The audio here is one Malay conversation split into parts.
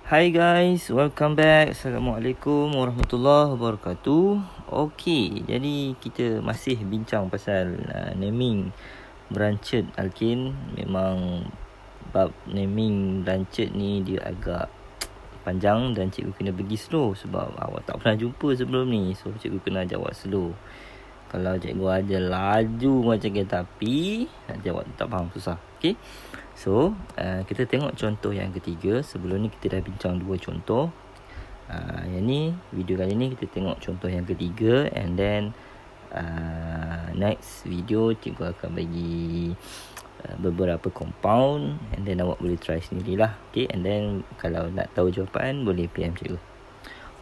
Hi guys, welcome back. Assalamualaikum warahmatullahi wabarakatuh. Okey, jadi kita masih bincang pasal naming branched alkane. Memang bab naming branched ni dia agak panjang dan cikgu kena pergi slow sebab awak tak pernah jumpa sebelum ni. So cikgu kena jawab slow. Kalau cikgu ajar laju macam kereta api, nanti awak tak faham, susah. Okey. So, kita tengok contoh yang ketiga. Sebelum ni kita dah bincang dua contoh. Yang ni, video kali ni kita tengok contoh yang ketiga. And then, next video cikgu akan bagi beberapa compound. And then awak boleh try sendirilah. Okay, and then kalau nak tahu jawapan, boleh PM cikgu.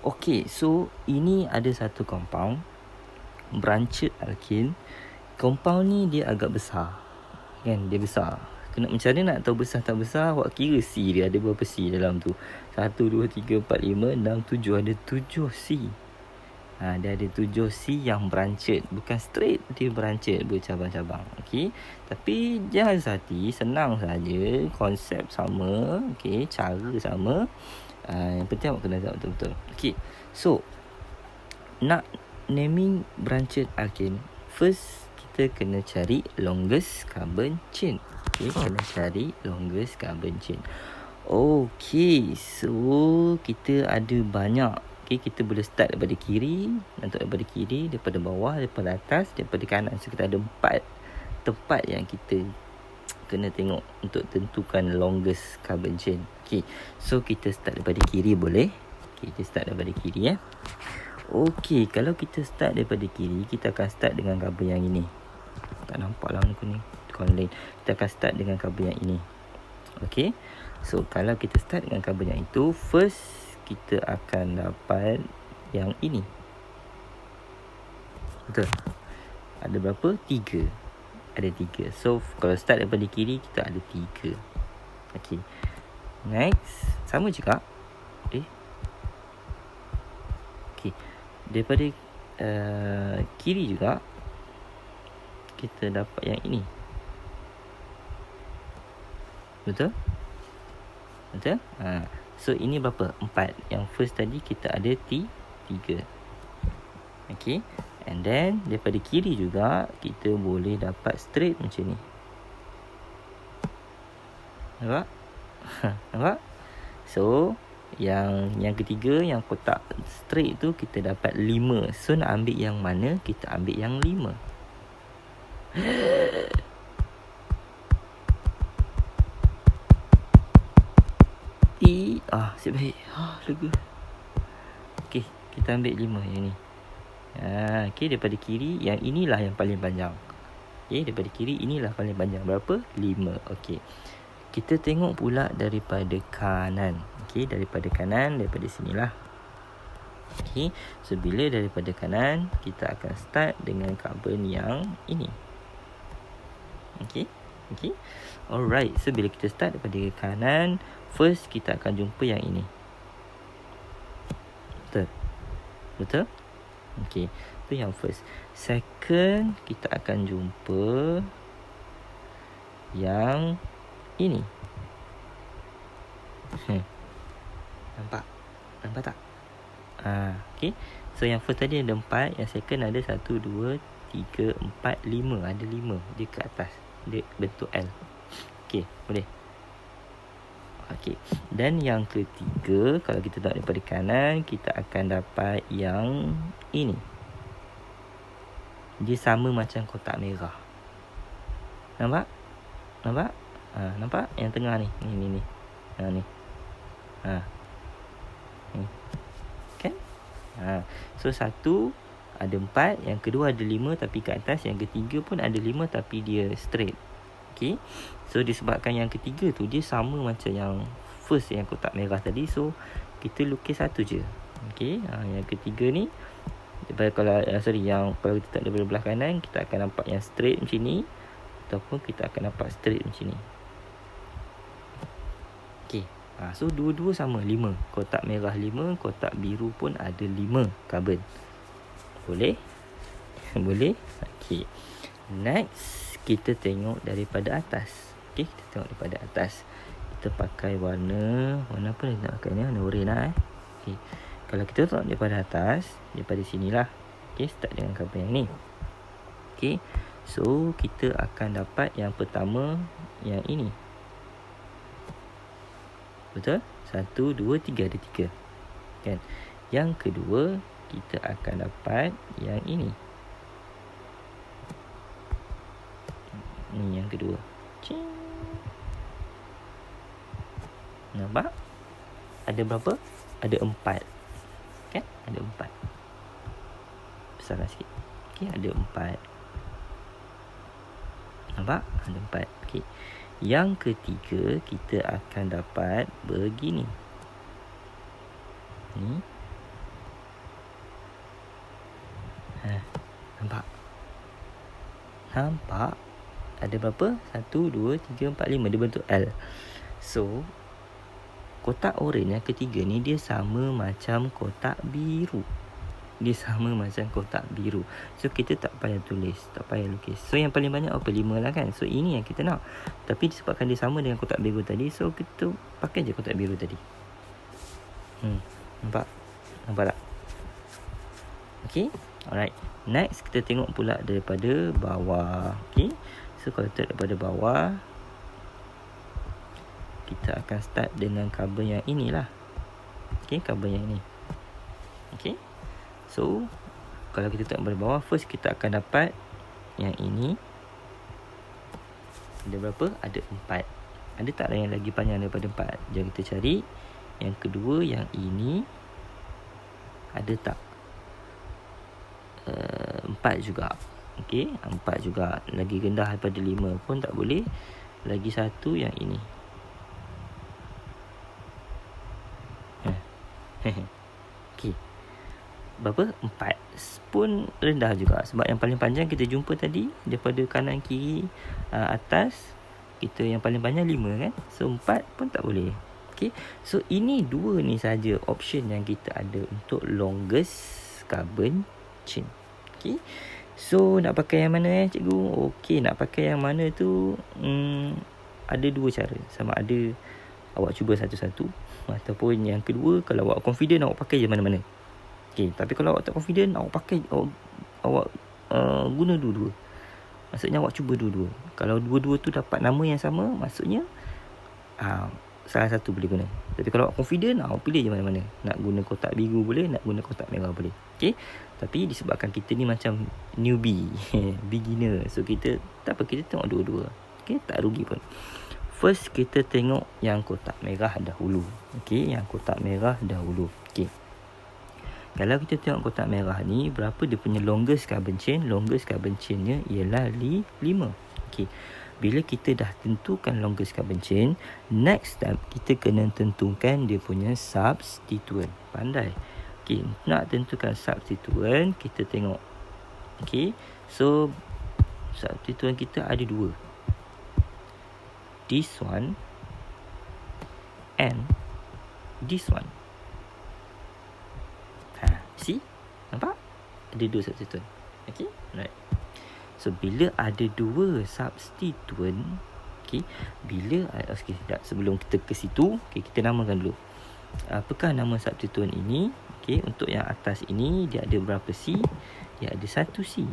Okay, so ini ada satu compound. Branched alkane. Compound ni dia agak besar. Kan, dia besar. Kena macam mana nak tahu besar tak besar? Awak kira C dia ada berapa C dalam tu? 1, 2, 3, 4, 5, 6, 7. Ada 7 C. Dia ada 7 C yang branched. Bukan straight, dia branched, bercabang-cabang. Okay. Tapi jangan hati, senang saja. Konsep sama. Okay. Cara sama. Yang penting awak kena tahu betul-betul. Okay. So, nak naming branched alkane, first kita kena cari longest carbon chain. Okay, kena cari longest carbon chain. Okay, so kita ada banyak. Okay, kita boleh start daripada kiri, daripada kiri, daripada bawah, daripada atas, daripada kanan. So kita ada 4 tempat yang kita kena tengok untuk tentukan longest carbon chain. Okay, so kita start daripada kiri boleh. Okay, kita start daripada kiri . Okey, kalau kita start daripada kiri, kita akan start dengan kabel yang ini. Tak nampak lah warna kuning. Lain. Kita akan start dengan kabel yang ini. Okey. So, kalau kita start dengan kabel yang itu, first kita akan dapat yang ini. Betul? Ada berapa? 3. Ada 3. So, kalau start daripada kiri, kita ada 3. Okey. Next. Sama juga. Okey. Daripada kiri juga kita dapat yang ini. Betul? Betul? So ini berapa? 4. Yang first tadi kita ada 3. Okey. And then daripada kiri juga kita boleh dapat straight macam ni. Nampak? Nampak? So yang ketiga, yang kotak straight tu kita dapat 5. So nak ambil yang mana? Kita ambil yang 5. Asyik baik. Lega. Okey, kita ambil 5 yang ni. Okey, daripada kiri yang inilah yang paling panjang. Okey, daripada kiri inilah paling panjang. Berapa? 5. Okey. Kita tengok pula daripada kanan. Okey, daripada kanan, daripada sinilah. Okey, so bila daripada kanan, kita akan start dengan carbon yang ini. Okey. Okey. Alright, so bila kita start daripada kanan, first kita akan jumpa yang ini. Betul? Betul? Okey, itu yang first. Second, kita akan jumpa yang ini. Nampak? Nampak tak? Okey. So yang first tadi ada 4, yang second ada 1, 2, 3, 4, 5. Ada 5 dia ke atas. Dia bentuk L. Okey, boleh. Okey. Dan yang ketiga, kalau kita tengok daripada kanan, kita akan dapat yang ini. Dia sama macam kotak merah. Nampak? Nampak? Nampak? Yang tengah ni. Ni. Ni. Ni. Kan? So satu ada 4, yang kedua ada 5 tapi ke atas, yang ketiga pun ada 5 tapi dia straight. Okey. So disebabkan yang ketiga tu dia sama macam yang first yang kotak merah tadi, so kita lukis satu je. Okey. Yang ketiga ni kalau kita tak ada belah kanan, kita akan nampak yang straight macam ni, ataupun kita akan nampak straight macam ni. Okey. So dua-dua sama 5. Kotak merah 5, kotak biru pun ada 5 carbon. Boleh? Boleh? Okey. Next, kita tengok daripada atas. Okey, kita tengok daripada atas. kita pakai warna apa yang nak pakai ni? Warna oranye lah okay. Kalau kita tengok daripada atas, daripada sinilah, okay, start dengan carbon yang ni. Okay, so kita akan dapat yang pertama yang ini. Betul? 1, 2, 3, ada 3 kan. Yang kedua kita akan dapat yang ini. Ni yang kedua. Cing. Nampak? Ada berapa? Ada 4 kan? Ada 4. Besarlah sikit. Okay, ada 4. Nampak? Ada 4. Okay. Yang ketiga kita akan dapat begini. Ni. Nampak? Nampak? Ada berapa? 1, 2, 3, 4, 5. Dia bentuk L. So, kotak oren yang ketiga ni dia sama macam kotak biru. Dia sama macam kotak biru. So, kita tak payah tulis, tak payah lukis. So, yang paling banyak apa? 5 lah kan. So, ini yang kita nak. Tapi disebabkan dia sama dengan kotak biru tadi, so kita pakai je kotak biru tadi. Nampak? Nampak tak? Okay. Alright. Next, kita tengok pula daripada bawah. Okay. So, kalau kita daripada bawah, kita akan start dengan carbon yang inilah. Okay, carbon yang ini. Okay. So, kalau kita tengok daripada bawah, first kita akan dapat yang ini. Ada berapa? Ada 4. Ada tak yang lagi panjang daripada 4? Jom kita cari. Yang kedua, yang ini. Ada tak? 4 juga. Okey, 4 juga. Lagi rendah daripada 5 pun tak boleh. Lagi satu yang ini. Okey. Berapa? 4 pun rendah juga. Sebab yang paling panjang kita jumpa tadi, daripada kanan kiri atas, kita yang paling panjang 5 kan. So 4 pun tak boleh. Okey. So ini 2 ni saja option yang kita ada untuk longest carbon chain. Okey. So nak pakai yang mana cikgu? Okey, nak pakai yang mana tu ada 2 cara. Sama ada awak cuba satu-satu, ataupun yang kedua, kalau awak confident, awak pakai je mana-mana. Okey, tapi kalau awak tak confident, awak pakai awak guna dua-dua. Maksudnya awak cuba dua-dua. Kalau dua-dua tu dapat nama yang sama, maksudnya salah satu boleh guna. Tapi kalau awak confident, awak pilih je mana-mana. Nak guna kotak biru boleh, nak guna kotak merah boleh. Okey. Tapi disebabkan kita ni macam newbie, beginner, so kita tak apa, kita tengok dua-dua. Okey, tak rugi pun. First kita tengok yang kotak merah dahulu. Okey, yang kotak merah dahulu. Okey. Kalau kita tengok kotak merah ni, berapa dia punya longest carbon chain? Longest carbon chainnya ialah 5. Okey. Bila kita dah tentukan longest carbon chain, next step kita kena tentukan dia punya substituent. Pandai. Okey, nak tentukan substituent, kita tengok. Okey, so substituent kita ada 2. This one and this one. See? Nampak? Ada 2 substituent. Okey, right. So, bila ada 2 substituent, okey, bila okey, sebelum kita ke situ, okey, kita namakan dulu. Apakah nama substituent ini? Okey, untuk yang atas ini dia ada berapa C? Dia ada 1 C.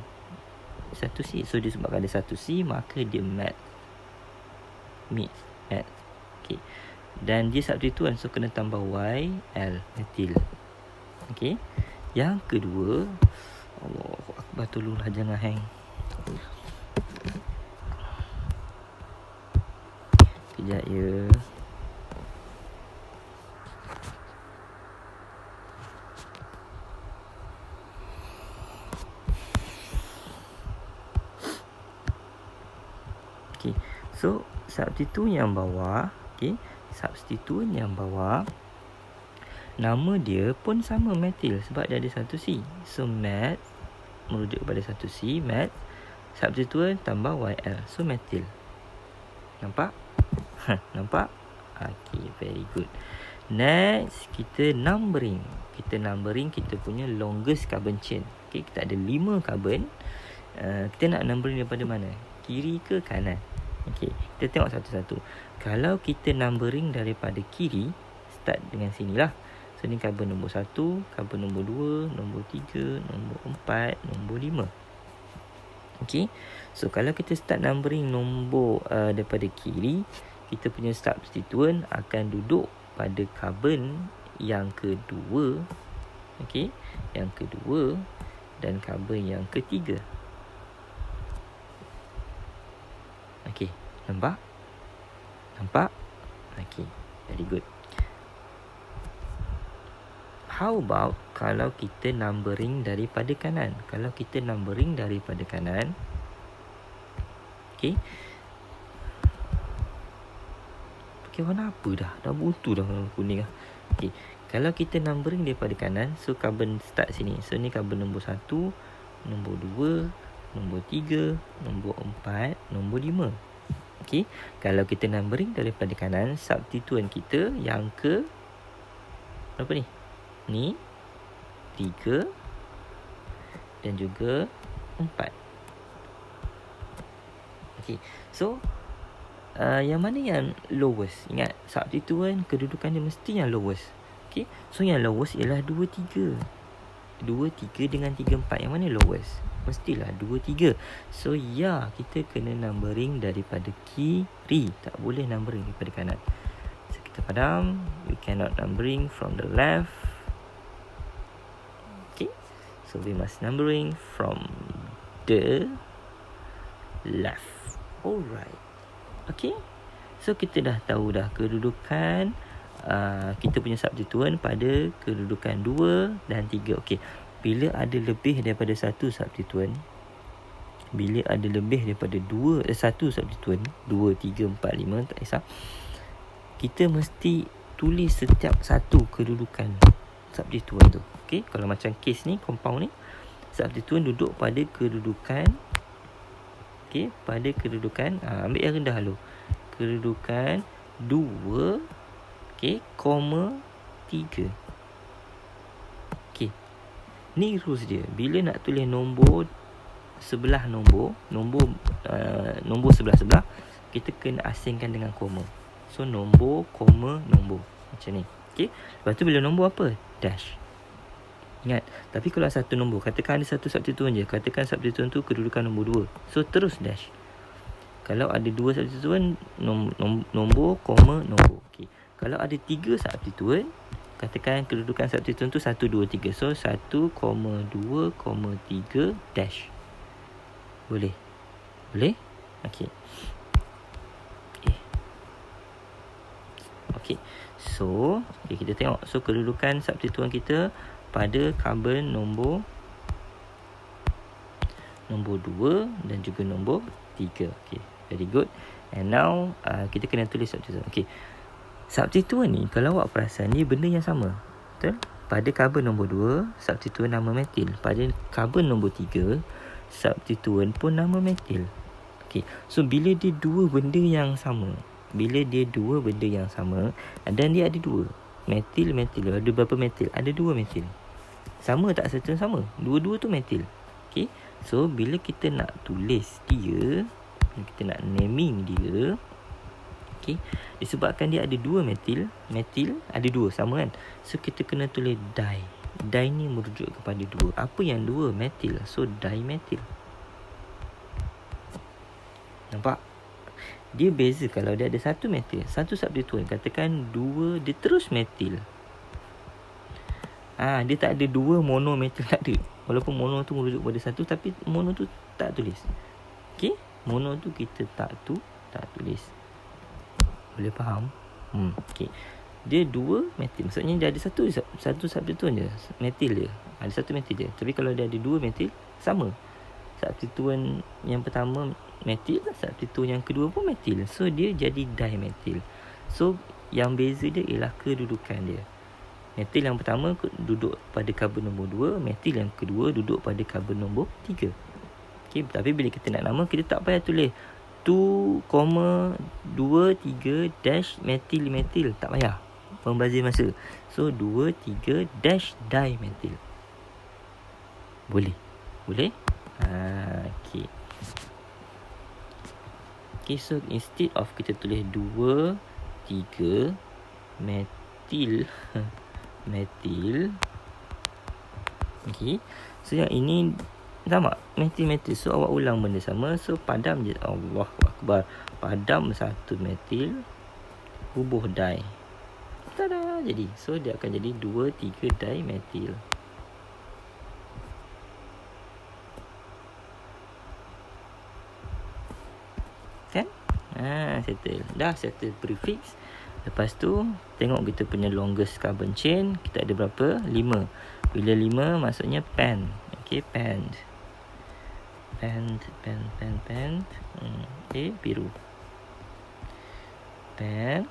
1 C. So disebabkan ada 1 C, maka dia mat. Okey. Dan dia substituent, so kena tambah Y, L, metil. Okey. Yang kedua, Allahu Akbar, tolonglah jangan hang. Kejap ya. Okey. So, substituent yang bawah, okey, substituent yang bawah, nama dia pun sama, metil, sebab dia ada 1 C. So, mat merujuk kepada 1 C, mat, substituent tambah YL, so metil. Nampak? Nampak? Okey, very good. Next, kita numbering. Kita numbering kita punya longest carbon chain. Okey, kita ada 5 carbon. Kita nak numbering daripada mana? Kiri ke kanan? Okey, kita tengok satu-satu. Kalau kita numbering daripada kiri, start dengan sinilah. So ni carbon nombor 1, carbon nombor 2, nombor 3, nombor 4, nombor 5. Okay. So kalau kita start numbering nombor daripada kiri, kita punya substituent akan duduk pada carbon yang kedua. Okay. Yang kedua dan carbon yang ketiga. Okay. Nampak? Okay. Very good. How about kalau kita numbering daripada kanan? Kalau kita numbering daripada kanan, okay. Pakai warna apa dah? Dah buntu dah warna kuning lah. Okay. Kalau kita numbering daripada kanan, so carbon start sini. So ni carbon nombor 1, nombor 2, nombor 3, nombor 4, nombor 5. Okay. Kalau kita numbering daripada kanan, substituent kita yang ke apa ni? Ni 3 dan juga 4. Okay. So yang mana yang lowest? Ingat, substituent kedudukan dia mesti yang lowest. Okay. So yang lowest ialah 2, 3. 2, 3 dengan 3, 4. Yang mana lowest? Mestilah 2, 3. So ya, kita kena numbering daripada kiri. Tak boleh numbering daripada kanan. So kita padam. We cannot numbering from the left. Okay. So we must numbering from the left. Alright. Okay. So kita dah tahu dah kedudukan kita punya substituent pada kedudukan 2 dan 3. Okey. Bila ada lebih daripada satu substituent, bila ada lebih daripada satu substituent, 2, 3, 4, 5, tak kisah, kita mesti tulis setiap satu kedudukan substituent tu. Okey, kalau macam case ni, compound ni, substituent duduk pada kedudukan, okey, pada kedudukan, ambil yang rendah dulu. Kedudukan 2, okey, koma 3. Okey. Ni rules dia. Bila nak tulis nombor sebelah nombor sebelah-sebelah, kita kena asingkan dengan koma. So nombor, koma, nombor. Macam ni. Okey. Lepas tu bila nombor apa? Dash. Ingat. Tapi kalau satu nombor, katakan ada satu substituent je. Katakan substituent tu kedudukan nombor 2. So terus dash. Kalau ada 2 substituent, nombor, koma, nombor. Okey. Kalau ada 3 substituent, katakan kedudukan substituent tu 1, 2, 3. So 1, 2, 3 dash. Boleh? Boleh? Okey. Okey. So, kita tengok. So kedudukan substituent kita pada carbon nombor 2 dan juga nombor 3. Okey. Very good. And now kita kena tulis substituent. Okey. Substituent ni, kalau awak perasan, ni benda yang sama. Betul? Pada carbon nombor 2, substituent nama metil. Pada carbon nombor 3, substituent pun nama metil. Okay. So, bila dia dua benda yang sama, dan dia ada 2. Metil. Ada berapa metil? Ada 2 metil. Sama tak substituent sama? Dua-dua tu metil. Okay. So, bila kita nak tulis dia, kita nak naming dia, okay, disebabkan dia ada 2 metil ada 2 sama kan. So kita kena tulis di. Di ni merujuk kepada 2. Apa yang 2? Metil. So dimetil. Nampak? Dia beza kalau dia ada satu metil, satu substituent, katakan 2, dia terus metil. Dia tak ada 2 monometil, tak ada. Walaupun mono tu merujuk pada 1, tapi mono tu tak tulis. Okay? Mono tu kita tak tulis. Boleh faham? Okay. Dia 2 metil. Maksudnya dia ada satu substituent je. Metil je. Ada satu metil je. Tapi kalau dia ada 2 metil, sama. Substituent yang pertama metil, substituent yang kedua pun metil. So, dia jadi dimetil. So, yang beza dia ialah kedudukan dia. Metil yang pertama duduk pada carbon nombor 2. Metil yang kedua duduk pada carbon nombor 3. Okay. Tapi bila kita nak nama, kita tak payah tulis 2, 3 dash metil. Tak payah membazir masa. So 2, 3 dash dimetil. Boleh? Okay. Okay, so instead of kita tulis 2, 3 metil metil. Okay, so yang ini sama metil. So awak ulang benda sama. So padam je. Allahu Akbar. Padam 1 metil bubuh di. Tada, jadi. So dia akan jadi 2, 3 dimetil. Kan? Settle. Dah settle prefix. Lepas tu tengok kita punya longest carbon chain. Kita ada berapa? 5. Bila 5 maksudnya pen. Okay, pen. Okay, biru. Pen.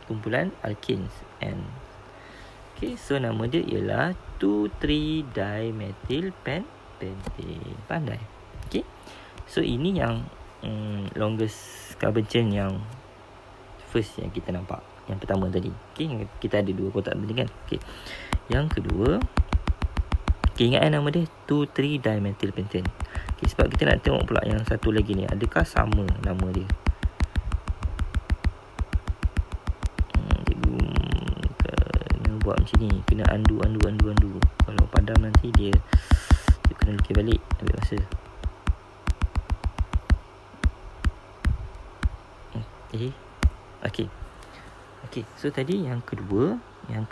Kumpulan alkenes. N. Okay, so nama dia ialah 2,3-dimethyl pentane. Pandai. Okay. So ini yang longest carbon chain yang first yang kita nampak. Yang pertama tadi. Okay, kita ada 2 kotak tadi kan. Okay. Yang kedua, okay, ingat nama dia 2,3-dimethyl pentane. Okay, sebab kita nak tengok pula yang satu lagi ni, adakah sama nama dia. Kena buat macam ni, kena undo. Kalau padam nanti dia kena lukis balik, ambil masa. Okay, so tadi yang kedua. Tak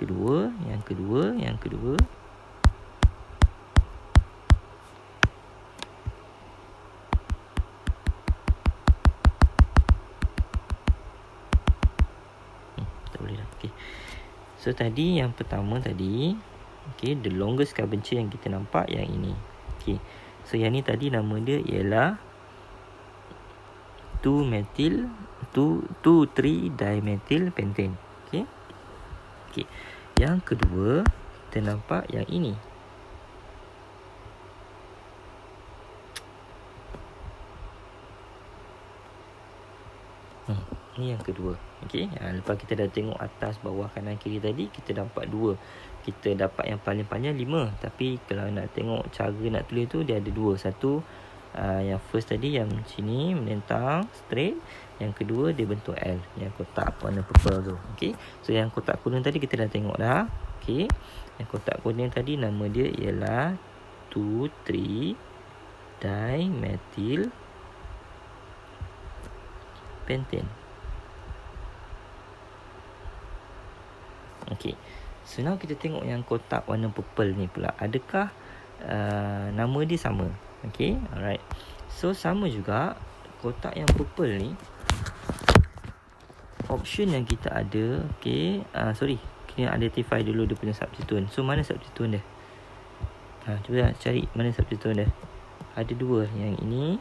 boleh dah. Okay. So tadi yang pertama tadi, okay, the longest carbon chain yang kita nampak yang ini. Okay. So yang ni tadi nama dia ialah 2,3-dimethyl pentane. Okay. Yang kedua, kita nampak yang ini. Ini yang kedua. Okay. Lepas kita dah tengok atas, bawah, kanan, kiri tadi, kita dapat 2. Kita dapat yang paling panjang 5. Tapi kalau nak tengok cara nak tulis tu, dia ada 2. Satu, yang first tadi yang sini melintang straight. Yang kedua dia bentuk L, yang kotak warna purple tu. Okay. So yang kotak kuning tadi kita dah tengok dah. Okay. Yang kotak kuning tadi nama dia ialah 2,3-dimethyl pentane. Okay. So now kita tengok yang kotak warna purple ni pula. Adakah nama dia sama? Okay. Alright. So sama juga kotak yang purple ni. Option yang kita ada. Okay. Kena identify dulu dia punya substituent. So mana substituent dia? Cuba cari mana substituent dia. Ada 2. Yang ini.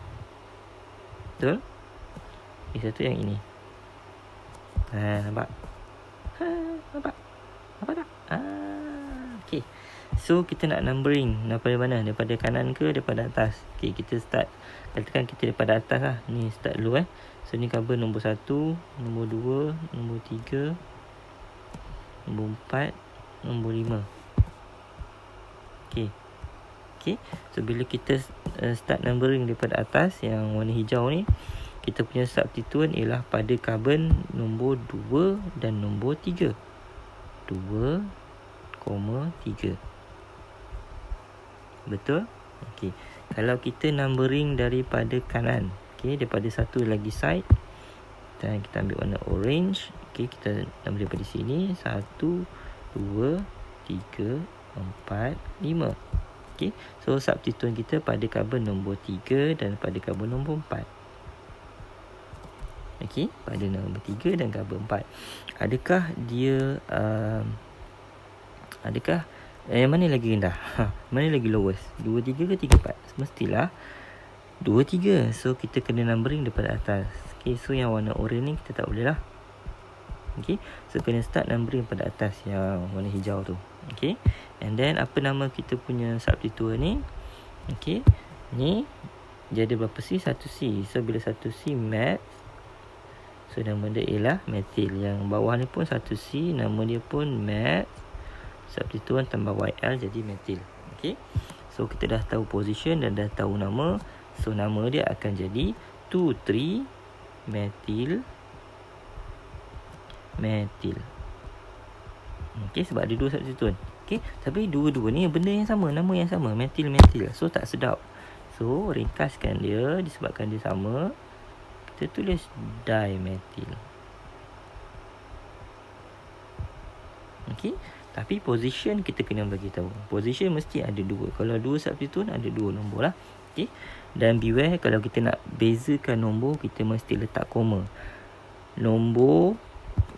Betul? Satu yang ini. Nampak? Nampak tak? Okay. So kita nak numbering daripada mana? Daripada kanan ke daripada atas? Okay, kita start. Katakan kita daripada atas lah. Ni start dulu So ni carbon nombor 1, nombor 2, nombor 3, nombor 4, nombor 5. Okay. So bila kita start numbering daripada atas, yang warna hijau ni, kita punya substituent ialah pada carbon nombor 2 dan nombor 3. 2, 3. Betul? Okey. Kalau kita numbering daripada kanan, okey, daripada satu lagi side, dan kita ambil warna orange. Okey, kita ambil daripada sini 1, 2, 3, 4, 5. Okey. So substituent kita pada carbon nombor 3 dan pada carbon nombor 4. Okey, pada nombor 3 dan carbon 4. Adakah dia yang mana lagi rendah? Mana lagi lowest? 2, 3 ke 3, 4? Mestilah 2, 3. So kita kena numbering daripada atas. Okay, so yang warna orange ni kita tak boleh lah. Okay, so kena start numbering pada atas yang warna hijau tu. Okay, and then apa nama kita punya substituent ni? Okay, ni dia ada berapa C? 1C. So bila 1C mat, so nama dia ialah methyl. Yang bawah ni pun 1C, nama dia pun mat. Substituent tambah YL jadi methyl. Okay, so kita dah tahu position dan dah tahu nama. So nama dia akan jadi 2,3 metil. Okey, sebab ada 2 substituent. Okey, tapi dua-dua ni benda yang sama, nama yang sama, metil. So tak sedap. So ringkaskan dia, disebabkan dia sama, kita tulis dimetil. Okey, tapi position kita kena bagi tahu. Position mesti ada 2. Kalau 2 substituent ada 2 nombor lah. Okey. Dan beware kalau kita nak bezakan nombor, kita mesti letak koma. Nombor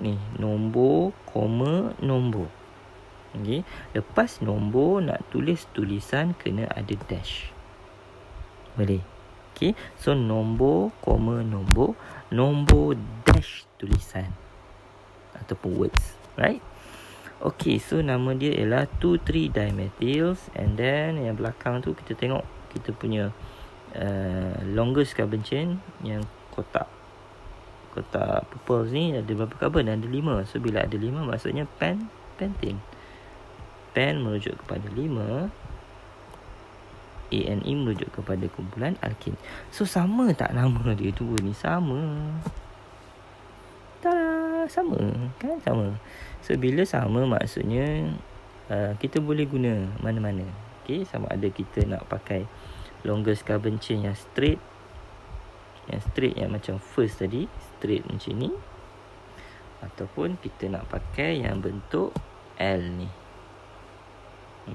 ni, nombor, koma, nombor. Okey. Lepas nombor nak tulis tulisan kena ada dash. Boleh. Okey. So nombor, koma, nombor dash tulisan ataupun words, right? Okay, so nama dia ialah 2,3 dimethyls. And then yang belakang tu kita tengok kita punya longest carbon chain yang kotak purple ni ada berapa carbon? Ada 5. So bila ada 5 maksudnya pentane. Pen merujuk kepada 5, ANE merujuk kepada kumpulan alkin. So sama tak nama dia dua ni? Sama. Tada, sama kan? Sama. So bila sama maksudnya kita boleh guna mana-mana. Okay, sama ada kita nak pakai longest carbon chain yang straight, yang macam first tadi, straight macam ni, ataupun kita nak pakai yang bentuk L ni.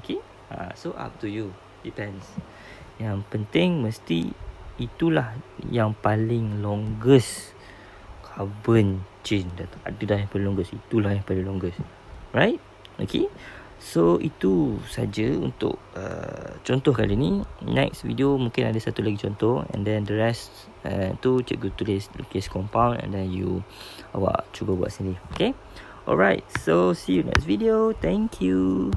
Okay, so up to you, depends. Yang penting mesti itulah yang paling longest carbon chain. Dah tak ada dah yang paling longest, itulah yang paling longest, right? Okay, so itu saja untuk contoh kali ni. Next video mungkin ada satu lagi contoh, and then the rest tu cikgu tulis lukis compound, and then awak cuba buat sendiri. Okay, alright, so see you next video. Thank you.